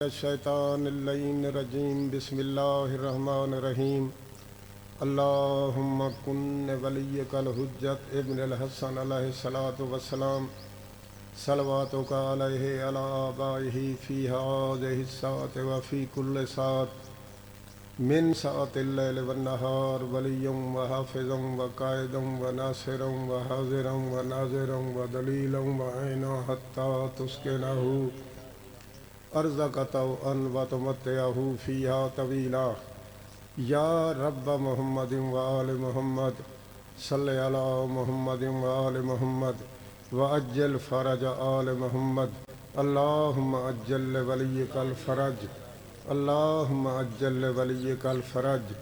الشیطان اللعین الرجیم بسم اللہ الرحمن الرحیم اللہم کن ولیک الحجت ابن الحسن علیہ الصلاۃ والسلام صلواتک علیہ علی آبائہ فی ہذہ الساعۃ وفی کل ساعۃ من ساعۃ اللیل والنہار ولیٰ وحافظا وقائدا وناصرا وحاضرا وناظرا ودلیلا وعینا حتی تسکنہ ارزق طوعا وتمتعہ فیہا طویلا یا رب محمد وآل محمد صلی علی محمد وآل محمد وعجل فرج آل محمد اللہم عجل ولیک الفرج اللہم عجل ولیک الفرج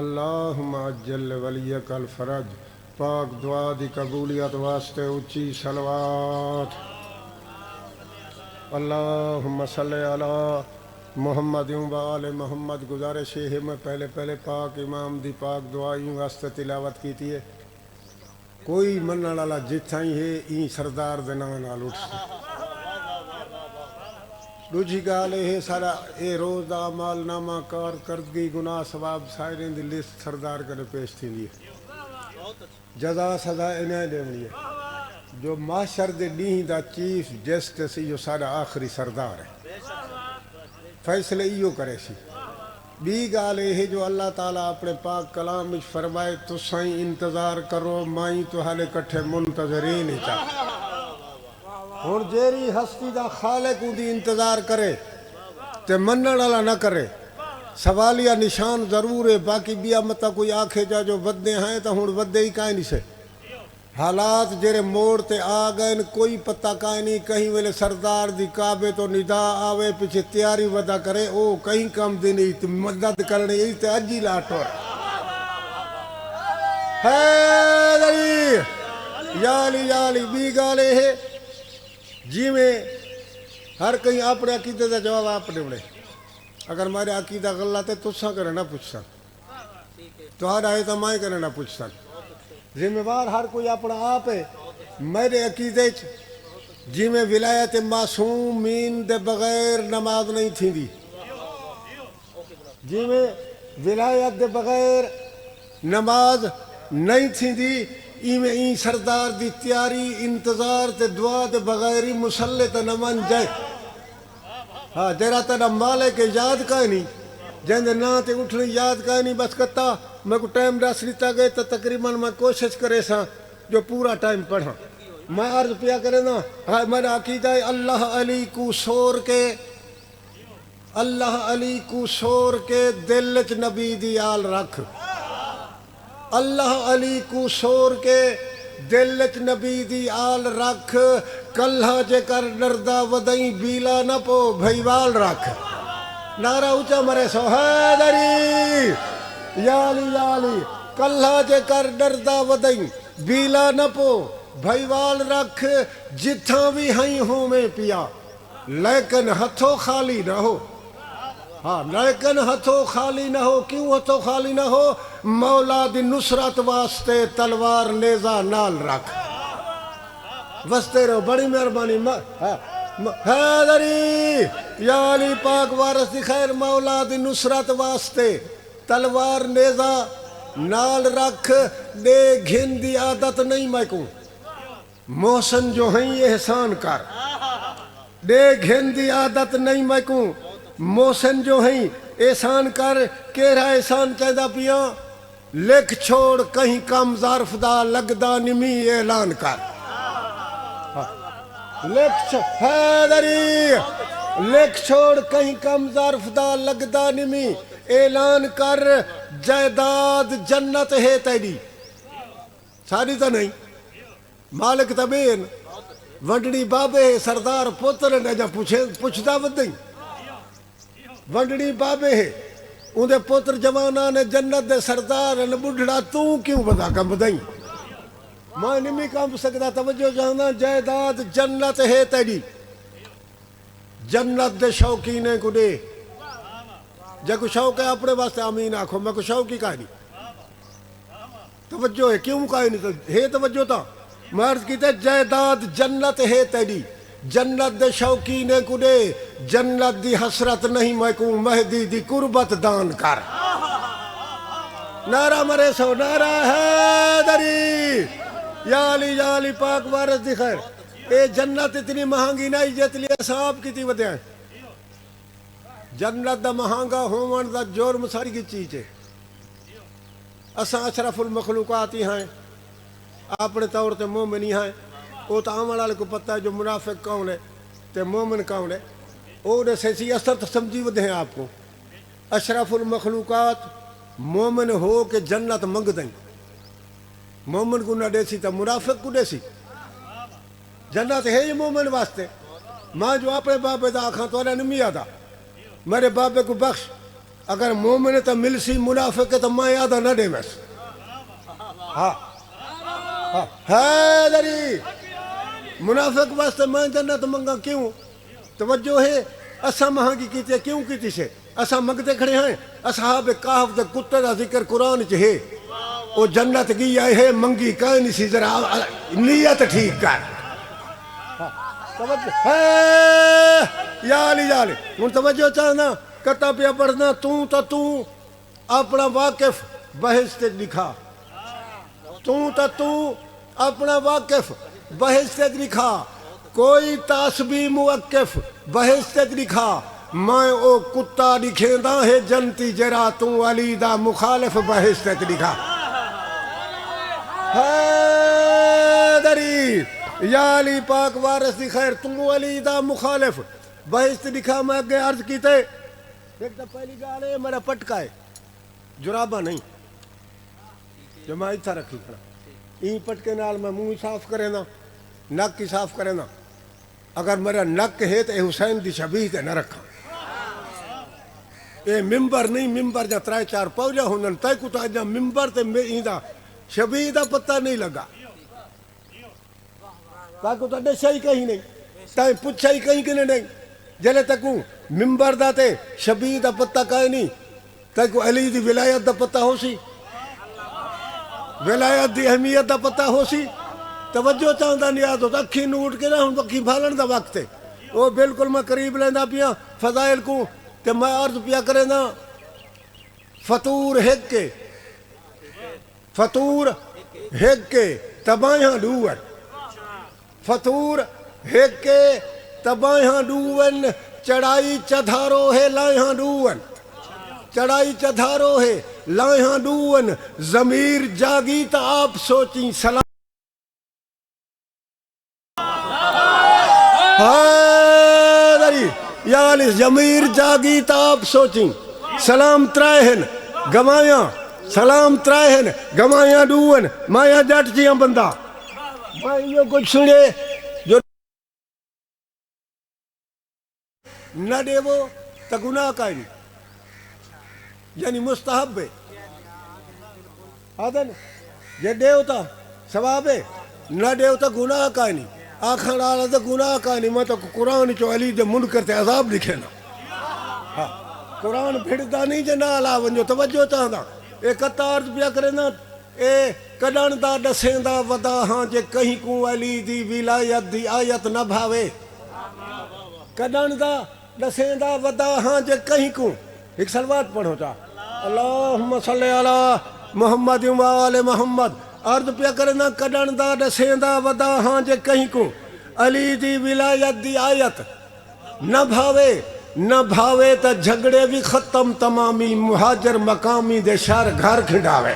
اللہم عجل ولیک الفرج۔ پاک دعا دی قبولیت واسطے اچھی صلوات۔ اللہم صلی علی محمد و آل محمد۔ گزارش ہے میں پہلے پاک امام دی پاک دعائیں واسطے تلاوت کیتی ہے۔ کوئی منن والا جتھائی ہے این سردار دے نام نال اٹھ دوجی گال ہے سارا اے روز دا اعمال نامہ کارکردگی گناہ ثواب سائرین دی لسٹ سردار کرے پیش تھیندی ہے۔ جزا سزا انہیں دیونی ہے۔ جو معاشر دے ڈیہں دا چیف جسٹس یہ سارا آخری سردار ہے، فیصلے ایو کرے سی۔ بی گال ہے جو اللہ تعالیٰ اپنے پاک کلام وچ فرمائے تسائیں انتظار کرو مائیں تو حالے کٹھے منتظرین ہی چاہ۔ ہن جیری ہستی دا خالق دی انتظار کرے تے منن والا نہ کرے، سوالیہ نشان ضرور ہے۔ باقی بیا متا کوئی آکھے جا جو ودے ہیں تو ہن ودے ہی کائیں نہیں سے۔ حالات جڑے موڑ تے آ گئے کوئی پتہ کائیں نہیں۔ کہیں ویلے سردار دی کعبے تو ندا آوے پیچھے تیاری ودا کرے او کہیں کم دی نہیں تے مدد کرنے ہی تے اجی لاٹو حیدری یا علی بی گالے ہے جی میں ہر کہیں اپنے عقیدے دا جواب اپنے بڑے۔ اگر ہمارے عقیدہ غلط ہے تو سا کرے نہ پوچھ سن، تو ہر آئے تو مائیں کرے نہ پوچھ سن۔ ذمہ وار ہر کوئی اپنا آپ ہے۔ میرے عقیدے جی میں ولایت معصومین دے بغیر نماز نہیں تھی دی، جی میں ولایت دے بغیر نماز نہیں تھی دی، ایویں این سردار دی تیاری انتظار تے دعا دے بغیر ہی مسلح تے نمان جائے۔ ہاں جیرا تیرا مالک یاد کا نہیں جن دے نا تے اٹھنے یاد کا نہیں بس کتا میں کو ٹائم دس لیتا گئے تو تقریباً میں کوشش کرے سا جو پورا ٹائم پڑھا۔ میں عرض پیا کرے نا میرا عقیدہ ہے اللہ علی کو سور کے، اللہ علی کو سور کے دل چ نبی دی آل رکھ، اللہ علی کو سور کے دل چ نبی دی آل رکھ، کلہ جے کر ڈردہ ودائیں بیلا نہ پو بھائیوال رکھ۔ نعرہ اونچا مرے سو حیدری یا علی کلہ جے کر ڈردہ ودائیں بیلا نہ پو بھائیوال رکھ، جتھاں بھی ہائیں ہوں میں پیا لیکن ہتھوں خالی نہ ہو۔ ہاں لیکن ہتھوں خالی نہ ہو۔ کیوں ہتھوں خالی نہ ہو؟ مولا دی نصرت واسطے تلوار نیزہ نال رکھ۔ وستے رہو بڑی مہربانی حیدری یا علی پاک وارث دی خیر مولا دی نصرت واسطے تلوار نیزہ نال رکھ۔ دے گھن دی عادت نہیں میں کو محسن جو ہیں احسان کر، دے گھن دی عادت نہیں میں کو محسن جو ہیں احسان کر۔ کیرا احسان چاہدہ پیا لکھ چھوڑ کہیں کم ظرف دا لگدا نمی اعلان کر۔ حیدری لکھ چھوڑ کہیں کم ظرف دا لگدا نمی اعلان کر، جائیداد جنت ہے تیری ساری تو نہیں مالک تبین ونڈنی بابے سردار پتر نے جا پوچھدا ودیں ونڈنی بابے ہے اندے پتر جوانا نے جنت دے سردار نے بڑھڑا تو کیوں بدا کم بدائیں میں نمی کم سکتا توجہ جانا۔ جائیداد جنت ہے تیری، جنت دے شوقینے کو دے جے کو شوق ہے اپنے واسطے آمین آکھو، میں کو شوق ہی کہا نہیں توجہ ہے کیوں کہا نہیں ہے توجہ تا۔ میں عرض کیتے جائیداد جنت ہے تیری، جنت دے شوقین کو دے جنت دی حسرت نہیں میں کو مہدی دی قربت دان کر نعرہ مرے سو نعرہ حیدری یا علی پاک وارث دی خیر اے جنت اتنی مہنگی نہیں جت لیے صاحب کی تھی ودے ہیں جنت دا مہنگا ہومن دا جرم ساری کی چیز ہے اساں اشرف المخلوقات ہی ہیں اپنے طور تے مومنی ہیں وہ تو عمل والے کو پتہ ہے جو منافق کون ہے تے مومن کون ہے وہ نے سیسی اثر تو سمجھی ودے ہیں آپ کو اشرف المخلوقات مومن ہو کہ جنت منگ دیں مومن کو نہ دے سی تو منافق کو دے سی جنت ہے یہ مومن واسطے ماں جو اپنے بابے دا آکھاں تو نمی آدھا میرے بابے کو بخش اگر مومن ہے تو مل سی منافق ہے تو میں آدھا نہ دے میں ہاں حیدری منافق واسطے میں جنت منگا کیوں توجہ ہے اساں مہنگی کیتے کیوں کیتی سے اساں منگتے کھڑے ہیں اصحاب کہف دے کتے دا ذکر قرآن چ ہے وہ جنت کی آئے ہے منگی کہیں نہیں سی ذرا نیت ٹھیک کر توجہ ہے یا علی ہن توجہ چاہنا کتا پیا پڑھنا تو اپنا واقف بحث تے لکھا تو اپنا واقف بحث تے لکھا کوئی تاسبی موقف بحث تے لکھا میں او کتا لکھیندا ہے جنتی جرا تو علی دا مخالف بحث تے لکھا حیدری یا علی پاک وارث دی خیر تو علی دا مخالف بحث تے لکھا میں اگے عرض کیتے ایک تو پہلی گال ہے میرا پٹکا ہے جرابہ نہیں جو میں اتھا رکھی کھڑا این پٹکے نال میں منہ صاف کرے نا نک کی صاف کرے نا اگر میرا نک ہے تو اے حسین دی شبیہ تے نہ رکھا اے ممبر نہیں ممبر جا 3-4 پوجا ہونن تے کو تا جا ممبر تے این دا شبیہ دا پتہ نہیں لگا تا کو تا دشائی کہیں نہیں تا پچھائی کہیں کہ نہیں جلے تکوں ممبر دا تے شبیہ دا پتہ کہیں نہیں تا کو علی دی ولایت دا پتہ ہو سی ولایت دی اہمیت دا پتہ ہو سی توجہ چاہتا نہیں آدھو اکھی نوٹ کے نا ہوں اکھی بھالن دا وقت ہے وہ بالکل میں قریب لیندہ پیا فضائل کو کہ میں عرض پیا کرے نا فطور ہک کے تبایاں ڈوون فطور ہک کے تبایاں ڈوون چڑھائی چدھارو ہے لائیاں ڈوون چڑھائی چدھارو ہے لائیاں ڈوون ضمیر جاگی تا آپ سوچیں سلام یا علی ضمیر جاگی تا آپ سوچیں سلام ترائہن گمایاں سلام ترائہن گمایاں ڈوون مایاں جٹ جیاں بندہ میں یہ کچھ سنے جو نہ دے وہ تا گناہ کا نہیں یعنی مستحب ہے آدھن یہ دے ہوتا ثواب ہے نہ دے ہوتا گناہ کا نہیں آخر آلہ دا گناہ کا نہیں میں تو قرآن چو علی دے منکر تے عذاب لکھے نا قرآن پھڑتا نہیں جے نہ علاوہ جو توجہ چاہتا اے کتار پیا کرے نا اے کڈن دا ڈسیں دا ودا ہاں جے کہیں کو علی دی ولایت دی آیت نہ بھاوے کڈن دا ڈسیں دا ودا ہاں جے کہیں کو ایک سلوات پڑھو چاہ اللہم صلی علی محمد و آل محمد عرض پیا کرنا کڈن دا ڈسیں دا ودا ہاں جے کہیں کو علی دی ولایت دی آیت نہ بھاوے تا جھگڑے بھی ختم تمامی مہاجر مقامی دے شہر گھر کھنڈاوے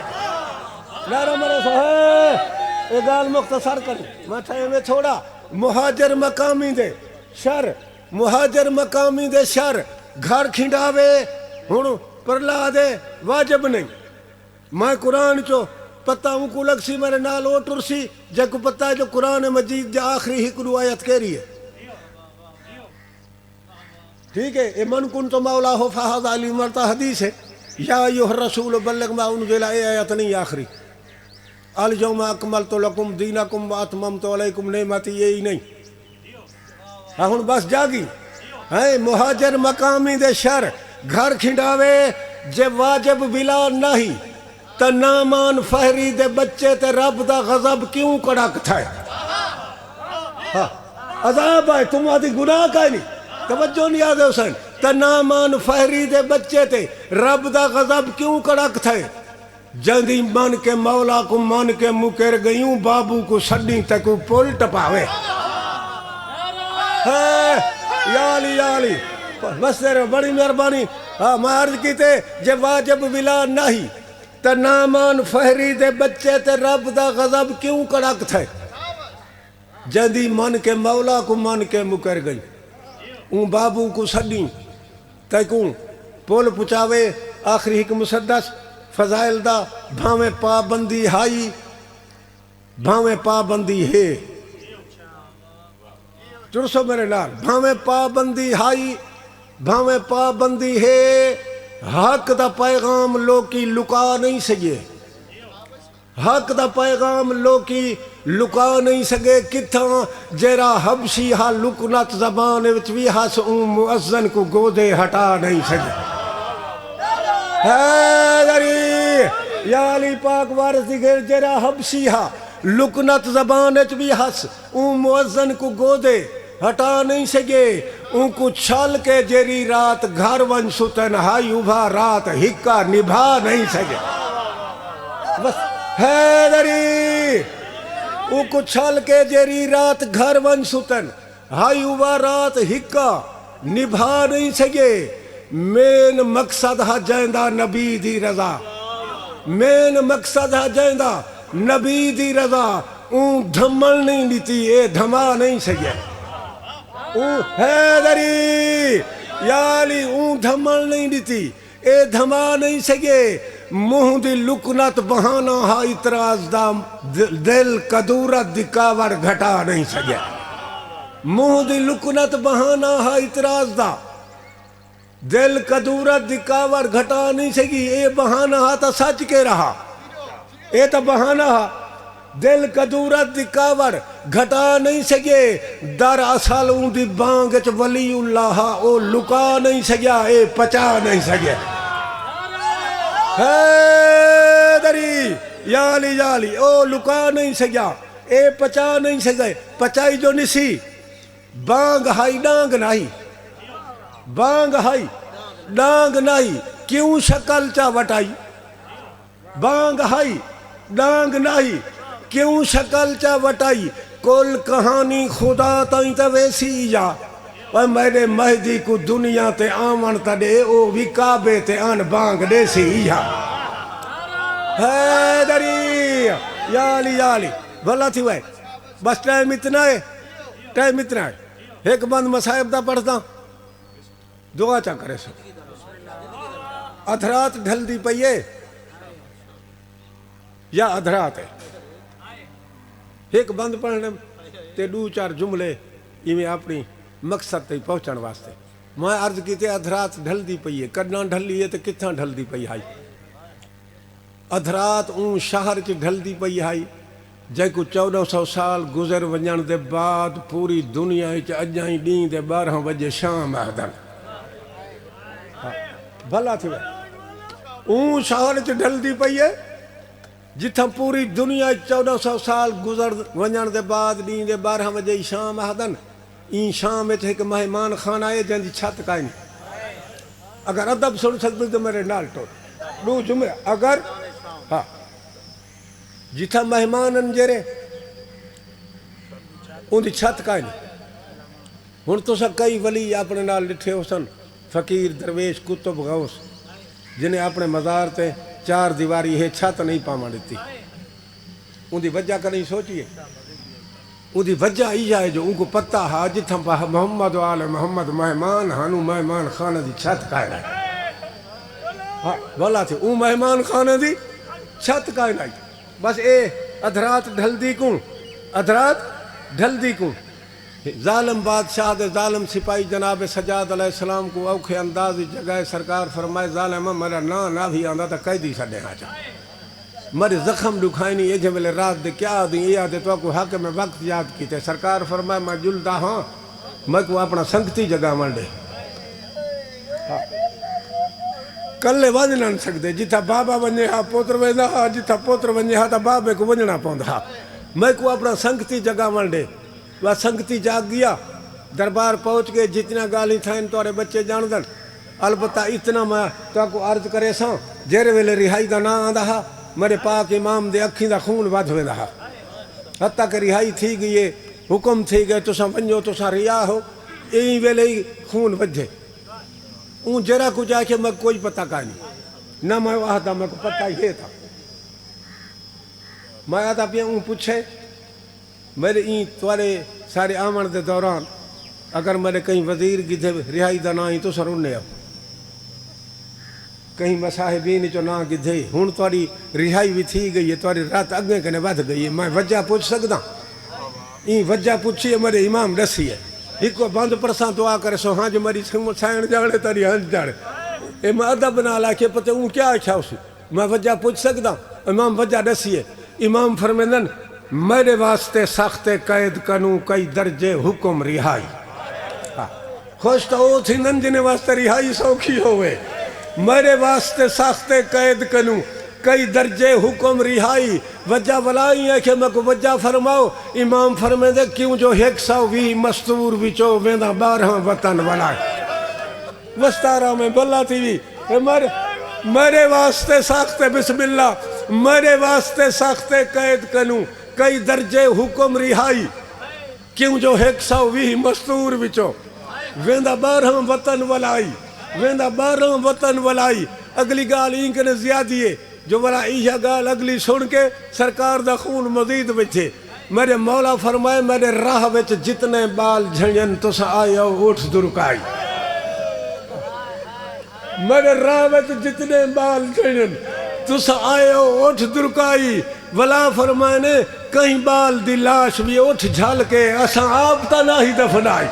نعرہ مرے سو ہے ایک گال مختصر کریں میں تھے میں تھوڑا مہاجر مقامی دے شہر گھر کھنڈاوے ہوں پرلا دے واجب نہیں میں قرآن چو پتہ ہوں کو لگ سی میرے نال اوٹر سی جے کو پتہ ہے جو قرآن مجید دے آخری ہکڑو آیت کہہ رہی ہے ٹھیک ہے اے من کن تو مولا ہو فہد علی مرتا حدیث ہے یا ایوہ الرسول بلغ ما انزل اے آیت نہیں آخری الجوم اکملت لکم دینکم واتممت علیکم نعمتی یہی نہیں ہن بس جاگی مہاجر مقامی دے شر گھر کھنڈاوے جے واجب بلا نہیں تا نامان فہری دے بچے تے رب دا غضب کیوں کڑک تھائے عذاب ہے تم آدھی گناہ کا نہیں توجہ نہیں آدھے حسین تنامان فہری دے بچے تے رب دا غضب کیوں کڑک تھے جندی من کے مولا کو من کے مکر گئیوں بابو کو سڈی تک پول ٹپاوے یا علی بس تیرے بڑی مہربانی میں عرض کی تے جے واجب ولا نہیں تنامان فہری دے بچے تے رب دا غضب کیوں کڑک تھے جندی من کے مولا کو من کے مکر گئی اون بابو کو سڈی تکوں پول پچاوے آخری ایک مسدس فضائل دا بھاویں پابندی ہائی بھاویں پابندی ہے چرسو میرے نال بھاویں پابندی ہائی بھاویں پابندی ہے حق دا پیغام لوکی لکا نہیں سکے حق دا پیغام لوکی لکا نہیں سکے کتھاں جیرا حبشی ہا لکنت زبان وچ بھی ہس اون مؤذن کو گودے ہٹا نہیں سکے حیدری یا علی پاک وارث دیگر جیرا حبشی ہا لکنت زبان وچ بھی ہس اون مؤذن کو گودے ہٹا نہیں سکے ان کو چھل کے جیری رات گھر ون ستن ہائی ابھا رات ہکا نبھا نہیں سکے بس حیدری ان کو چھل کے جیری رات گھر ون ستن ہائی ابھا رات ہکا نبھا نہیں سکے مین مقصد ہا جائندہ نبی دی رضا مین مقصد ہا جائندہ نبی دی رضا اون دھمل نہیں دیتی اے دھما نہیں سکے حیدری یا علی اون دھمل نہیں دیتی اے دھما نہیں سکے منہ دی لکنت بہانا ہا اعتراض دا دل کدورت دی کاوڑ گھٹا نہیں سکے منہ دی لکنت بہانا ہا اعتراض دا دل کدورت دی کاوڑ گھٹا نہیں سکی اے بہانا ہا تا سچ کے رہا اے تا بہانا ہا دل کدورت دی کاوڑ گھٹا نہیں سکے در اصل اون دی بانگچ ولی اللہ او لکا نہیں سکیا اے پچا نہیں سکے حیدری یا علی او لکا نہیں سکیا اے پچا نہیں سکے پچائی جو نسی بانگ ہائی ڈانگ نہیں بانگ ہائی ڈانگ نہیں کیوں شکل چا وٹائی بانگ ہائی ڈانگ نہیں کیوں شکل چا وٹائی کل کہانی خدا تائیں تا ویسی جا اور میرے مہدی کو دنیا تے آمن تا دے او بھی کعبے تے آن بانگ دے سی جا حیدری یا علی بھلا تھی وائے بس ٹائم اتنا ہے ایک بند مسائب دا پڑھتا دعا چا کرے سو ادھرات ڈھل دی پئیے یا ادھرات ہے ایک بند پڑھنے تے دو چار جملے میں اپنی مقصد تے پہنچن واسطے میں عرض کی تے ادھرات ڈھل دی پئی ہے کڈنا ڈھل لیے تے کتھاں ڈھل دی پئی ہائی ادھرات اون شہر چ ڈھل دی پئی ہائی جے کو 1400 سال گزر ونجن دے بعد پوری دنیا وچ اجاں ڈین دے 12 بجے شام آدن بھلا تھی اون شہر چ ڈھل دی پئی ہے جتھاں پوری دنیا 1400 سال گزر ونجن دے بعد ڈین دے 12 بجے شام آدن این شام وچ ایک مہمان خانہ ہے جن دی چھت کائیں نہیں اگر ادب سن سکتے تو میرے نال ٹوٹ دو جملے اگر ہاں جتھا مہمان انجرے ان دی چھت کائیں نہیں ہن تو سا کئی ولی اپنے نال ڈٹھے ہو سن فقیر درویش کتب غوث جنہیں اپنے مزار تے 4 دیواری ہے چھت نہیں پاما دیتی ان دی وجہ کا نہیں سوچیے ان دی وجہ ہی ہے جو ان کو پتہ ہے جتھا محمد و آل محمد مہمان ہانو مہمان خانہ دی چھت کائیں نہیں بولا تھی اون مہمان خانہ دی چھت کائیں نہیں بس اے ادھرات ڈھل دی کون ادھرات ڈھل دی کون ظالم بادشاہ دے ظالم سپاہی جناب سجاد علیہ السلام کو اوکھے انداز جگہ سرکار فرمائے ظالمہ میرا نا بھی آندہ تا کئی دی سڈے ہاں چاہ میرے زخم دکھائی نہیں یہ جو ملے رات دے کیا دیں یہ آدھے تو کو حق میں وقت یاد کیتے سرکار فرمائے میں جلدہ ہاں میں کو اپنا سنگتی جگہ منڈے کلے ونج نہ سکتے جتھا بابا ونجے ہاں پوتر ونجا ہاں جتھا پوتر ونجے ہاں تا بابے کو ونجنا پوندہ میں کو اپنا سنگتی جگہ منڈے وہ سنگتی جاگ گیا دربار پہنچ گئے جتنا گالی تھا ان تورے بچے جان دن البتہ اتنا میں تو کو عرض کرے ساں جیرے ویلے رہائی دا نا آندا ہا میرے پاک امام دے اکھیں دا خون ود ہوئے دا حتیٰ کہ رہائی تھی گئی حکم تھی گئے تساں ونجو تساں ریا ہو این ویلے ہی خون وجھے اون جرا کو جا کے میں کوئی پتہ کا نہیں نہ میں وہاں دا میں کو پتہ یہ تھا میں آتا پیا اون پوچھے میرے این توارے سارے آمن دے دوران اگر میرے کہیں وزیر گدھے رہائی دا نا ہی تو سرونے آؤ کہیں مصاحبین جو نا گدھے ہون تواری رہائی بھی تھی گئی ہے تواری رات اگے کنے ود گئی ہے میں وجہ پوچھ سکتا این وجہ پوچھی ہے میرے امام رسی ہے ایک کو بند پرساں دعا کرے سو ہاں جو میری سائن جاڑے تاری ہنج جاڑے اے میں ادب بنا لا کے پتہ اون کیا اچھا اسی میں وجہ پوچھ سکتا امام وجہ رسی ہے امام فرمیندن میرے واسطے سخت قید کنوں کئی درجے حکم رہائی خوش تو او تھی نن جنہیں واسطے رہائی سوکھی ہوئے میرے واسطے سخت قید کنوں کئی درجے حکم رہائی وجہ ولائی ہے کہ میں کو وجہ فرماؤ امام فرمے دے کیوں جو 120 مستور وچو ویندہ 12 وطن ولائی وستارہ میں بلا تھی بھی میرے واسطے سخت بسم اللہ میرے واسطے سخت قید کنوں کئی درجے حکم رہائی کیوں جو 120 مستور وچو ویندہ 12 وطن ولائی ویندہ 12 وطن ولائی اگلی گال این کنے زیادی ہے جو والا ایشا گال اگلی سن کے سرکار دا خون مزید بچے میرے مولا فرمائے میرے راہ وچ جتنے بال جھنجن تو سا آئے ہو اٹھ درکائی میرے راہ وچ جتنے بال جھنجن تو سا آئے ہو اٹھ درکائی ولا فرمائے نے کہیں بال دی لاش بھی اٹھ جھال کے اساں آپ تا نہ ہی دفنائی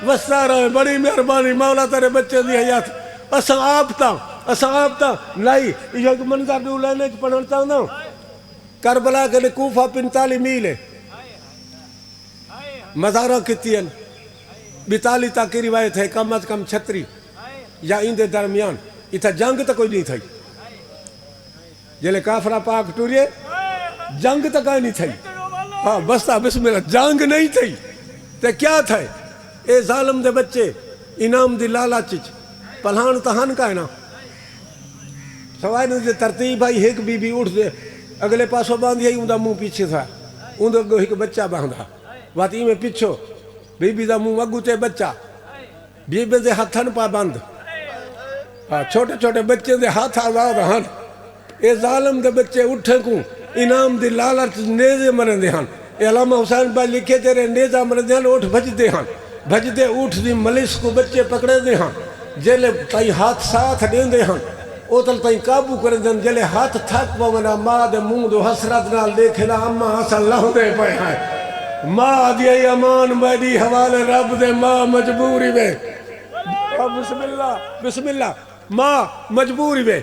وستارہ ہے بڑی مہربانی مولا تیرے بچے دی حیات اساں آپ تا لائی یہ منظر دو لینے چ پڑھن چاہتا ہوں کربلا کے کوفہ 45 میل ہے مزارہ کتی ہیں 42 تک کی روایت ہے کم از کم 36 یا ان دے درمیان اتھا جنگ تا کوئی نہیں تھا جلے کافرہ پاک ٹوریے جنگ تا کوئی نہیں تھا ہاں بستا بسم اللہ جنگ نہیں تھی تے کیا تھا اے ظالم دے بچے انام دی لالا چچ پلہان تہان کا ہے نا سوائے نے ترتیب آئی ایک بی بی اٹھ دے اگلے پاسوں باندھی آئی اندھا منہ پیچھے تھا اندھا ایک بچہ باندھا واتی میں پیچھو بی بی دا منہ اگو تے بچہ بی بی دے ہتھن پا باندھ چھوٹے چھوٹے بچے دے ہاتھ آزاد ہن اے ظالم دے بچے اٹھے کو انام دی لالچ نیزے مرن دے ہن اے علامہ حسین بھائی لکھے تیرے نیزہ مرن دے ہن اٹھ بھج دے ہن بھج دے اٹھ دی ملس کو بچے پکڑے دے ہن جلے تائی ہاتھ ساتھ دیں دے ہن اوتل تائی قابو کرن دیں جلے ہاتھ تھک پونا ماں دے منہ دو حسرت نال دیکھنا اما حسن لہو دے پائے ہیں ماں دیئی امان میری حوالے رب دے ماں مجبوری میں بسم اللہ ماں مجبوری میں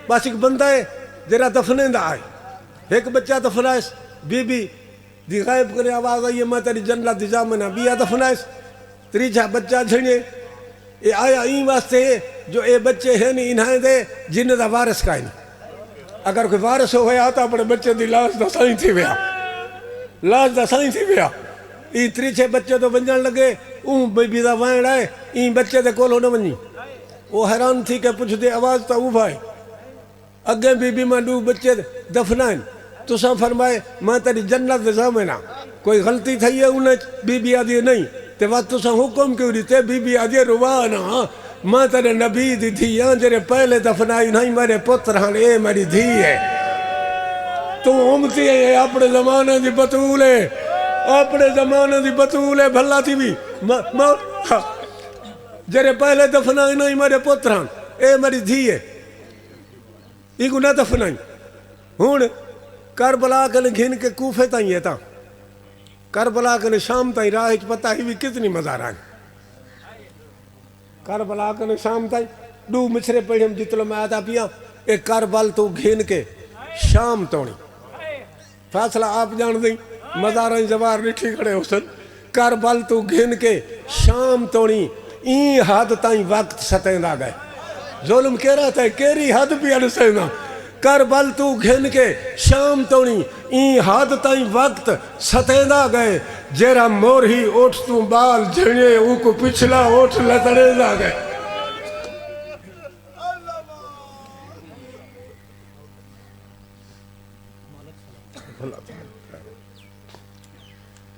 بس ایک بندہ ہے جرا دفنے دا آئے ایک بچہ دفنائس بی بی دی غائب کرے آواز آئیے میں تیری جنلہ دی جامنہ بیا دفنائس تریچہ بچہ جھنگے اے آیا این واسطے جو اے بچے ہیں نہیں انہیں دے جن دا وارث کا نہیں اگر کوئی وارث ہوئے آتا اپنے بچے دی لاش دا سائیں تھی ویا لاش دا سائیں تھی ویا این تریچے بچے تو بنجان لگے اون بی دا وائن آئے این بچے دے کول ہونے بنی وہ حیران تھی کہ پوچھ دے آواز تا او بھائی اگے بی بی میں دو بچے دفنائیں تو سا فرمائے میں تیری جنت دے زامنہ کوئی غلطی تھی ہے انہیں بی بی آدھی نہیں تے وقت تو سا حکم کیوں دیتے بی بی آدھی روانا میں تیرے نبی دی تھی یہاں جرے پہلے دفنائی نہیں میرے پتر ہاں اے میری دھی ہے تو امتی ہے اپنے زمانے دی بطول ہے اپنے زمانے دی بطول ہے بھلا تھی بھی جرے پہلے دفنائی نہیں میرے پتر ہاں اے میری دھی ہے ایگو نہ دفنائی ہون کربلا کے گھن کے کوفے تائیں یہ تا کربلا کے شام تائیں راہ اچ پتہ ہی بھی کتنی مزار آئیں کربلا کے شام تائیں دو مچھرے پڑھیں ہم جتلوں میں آتا پیا ایک کربل تو گھن کے شام توڑی فاصلہ آپ جان دیں مزاریں زوار نٹھی کھڑے ہو سن کربل تو گھن کے شام توڑی این حد تائیں وقت ستیندہ گئے ظلم کہہ رہا تھا کیری حد بھی انسینا کربل تو گھن کے شام توڑی این حد تائیں وقت ستیندہ گئے جیرا مور ہی اوٹھ تو بال جھڑے او کو پچھلا اوٹھ لتڑے جا گئے